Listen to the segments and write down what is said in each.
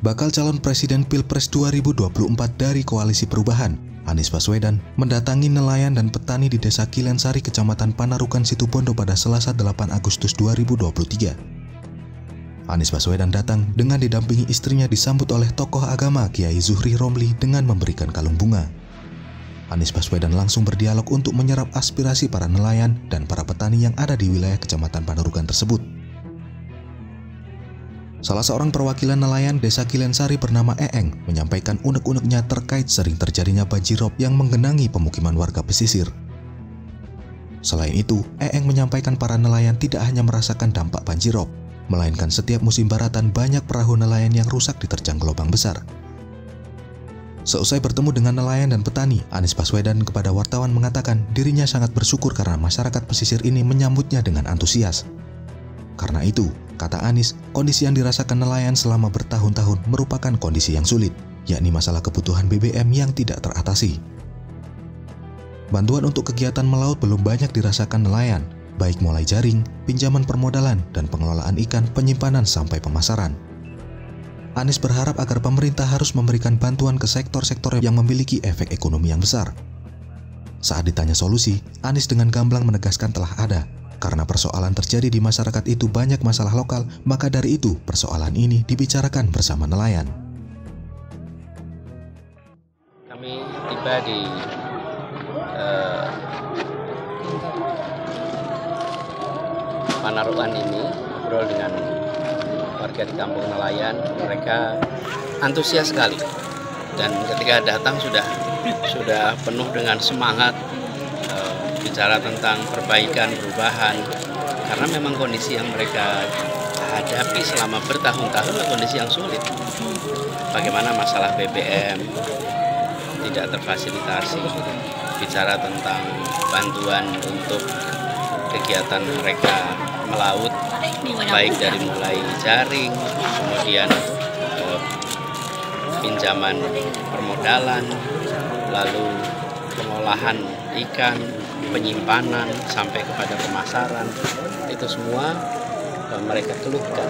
bakal calon presiden Pilpres 2024 dari Koalisi Perubahan, Anies Baswedan, mendatangi nelayan dan petani di Desa Kilensari, Kecamatan Panarukan, Situbondo pada Selasa 8 Agustus 2023. Anies Baswedan datang dengan didampingi istrinya disambut oleh tokoh agama Kiai Zuhri Romli dengan memberikan kalung bunga. Anies Baswedan langsung berdialog untuk menyerap aspirasi para nelayan dan para petani yang ada di wilayah Kecamatan Panarukan tersebut. Salah seorang perwakilan nelayan Desa Kilensari bernama Eeng menyampaikan unek-uneknya terkait sering terjadinya banjirop yang menggenangi pemukiman warga pesisir. Selain itu, Eeng menyampaikan para nelayan tidak hanya merasakan dampak banjirop, melainkan setiap musim baratan banyak perahu nelayan yang rusak diterjang gelombang besar. Seusai bertemu dengan nelayan dan petani, Anies Baswedan kepada wartawan mengatakan dirinya sangat bersyukur karena masyarakat pesisir ini menyambutnya dengan antusias. Karena itu, kata Anies, kondisi yang dirasakan nelayan selama bertahun-tahun merupakan kondisi yang sulit, yakni masalah kebutuhan BBM yang tidak teratasi. Bantuan untuk kegiatan melaut belum banyak dirasakan nelayan, baik mulai jaring, pinjaman permodalan, dan pengelolaan ikan, penyimpanan sampai pemasaran. Anies berharap agar pemerintah harus memberikan bantuan ke sektor-sektor yang memiliki efek ekonomi yang besar. Saat ditanya solusi, Anies dengan gamblang menegaskan telah ada. Karena persoalan terjadi di masyarakat itu banyak masalah lokal, maka dari itu persoalan ini dibicarakan bersama nelayan. Kami tiba di Panarukan ini, ngobrol dengan warga di kampung nelayan. Mereka antusias sekali, dan ketika datang sudah penuh dengan semangat bicara tentang perbaikan, perubahan, karena memang kondisi yang mereka hadapi selama bertahun-tahun adalah kondisi yang sulit. Bagaimana masalah BBM tidak terfasilitasi, bicara tentang bantuan untuk kegiatan mereka melaut, baik dari mulai jaring, kemudian pinjaman permodalan, lalu pengolahan ikan, penyimpanan sampai kepada pemasaran, itu semua mereka keluhkan.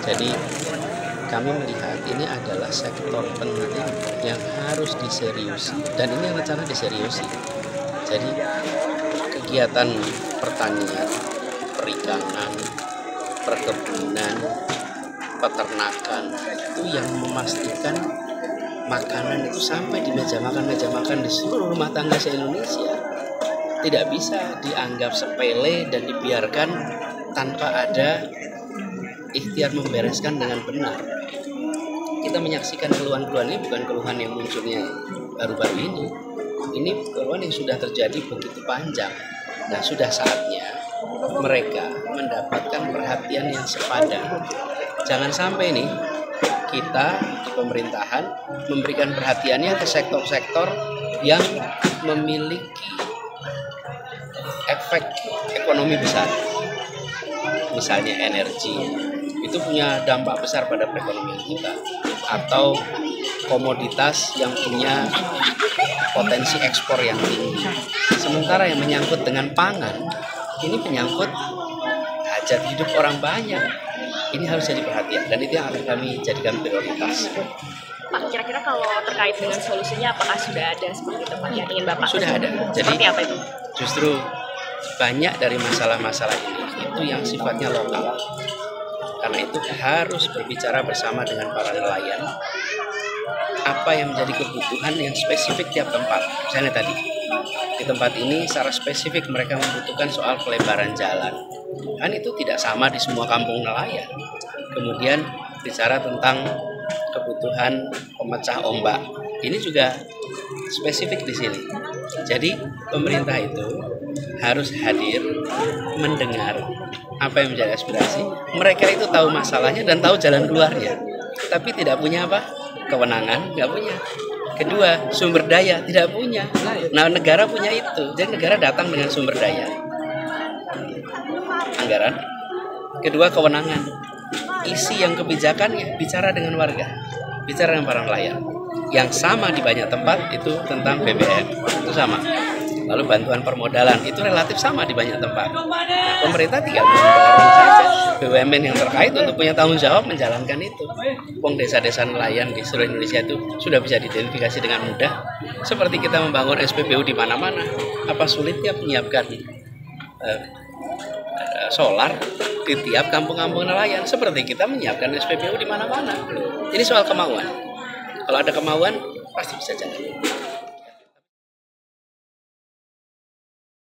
Jadi kami melihat ini adalah sektor penting yang harus diseriusi, dan ini rencana diseriusi. Jadi kegiatan pertanian, perikanan, perkebunan, peternakan itu yang memastikan makanan itu sampai di meja makan di seluruh rumah tangga se-Indonesia. Tidak bisa dianggap sepele dan dibiarkan tanpa ada ikhtiar membereskan dengan benar. Kita menyaksikan keluhan-keluhan ini bukan keluhan yang munculnya baru-baru ini. Ini keluhan yang sudah terjadi begitu panjang. Nah, sudah saatnya mereka mendapatkan perhatian yang sepadan. Jangan sampai nih kita di pemerintahan memberikan perhatiannya ke sektor-sektor yang memiliki efek ekonomi besar. Misalnya energi, itu punya dampak besar pada perekonomian kita. Atau komoditas yang punya potensi ekspor yang tinggi. Sementara yang menyangkut dengan pangan, ini menyangkut hajat hidup orang banyak. Ini harus jadi perhatian, dan itu yang akan kami jadikan prioritas. Pak, kira-kira kalau terkait dengan solusinya, apakah sudah ada seperti itu Pak yang ingin Bapak? Sudah ada. Jadi seperti apa itu? Justru banyak dari masalah-masalah ini itu yang sifatnya lokal. Karena itu harus berbicara bersama dengan para nelayan. Apa yang menjadi kebutuhan yang spesifik tiap tempat. Misalnya tadi, di tempat ini secara spesifik mereka membutuhkan soal pelebaran jalan. Kan itu tidak sama di semua kampung nelayan. Kemudian bicara tentang kebutuhan pemecah ombak. Ini juga spesifik di sini. Jadi pemerintah itu harus hadir, mendengar apa yang menjadi aspirasi. Mereka itu tahu masalahnya dan tahu jalan keluarnya, tapi tidak punya apa? Kewenangan, nggak punya. Kedua, sumber daya tidak punya. Nah, negara punya itu. Jadi negara datang dengan sumber daya, anggaran. Kedua, kewenangan. Isi yang kebijakannya bicara dengan warga, bicara dengan para nelayan. Yang sama di banyak tempat itu tentang BBM, itu sama. Lalu bantuan permodalan itu relatif sama di banyak tempat. Nah, pemerintah tinggal mendorong saja BUMN yang terkait untuk punya tanggung jawab menjalankan itu. Wong desa-desa nelayan di seluruh Indonesia itu sudah bisa diidentifikasi dengan mudah. Seperti kita membangun SPBU di mana-mana. Apa sulitnya menyiapkan solar di tiap kampung-kampung nelayan? Seperti kita menyiapkan SPBU di mana-mana. Ini soal kemauan. Kalau ada kemauan, pasti bisa jalan.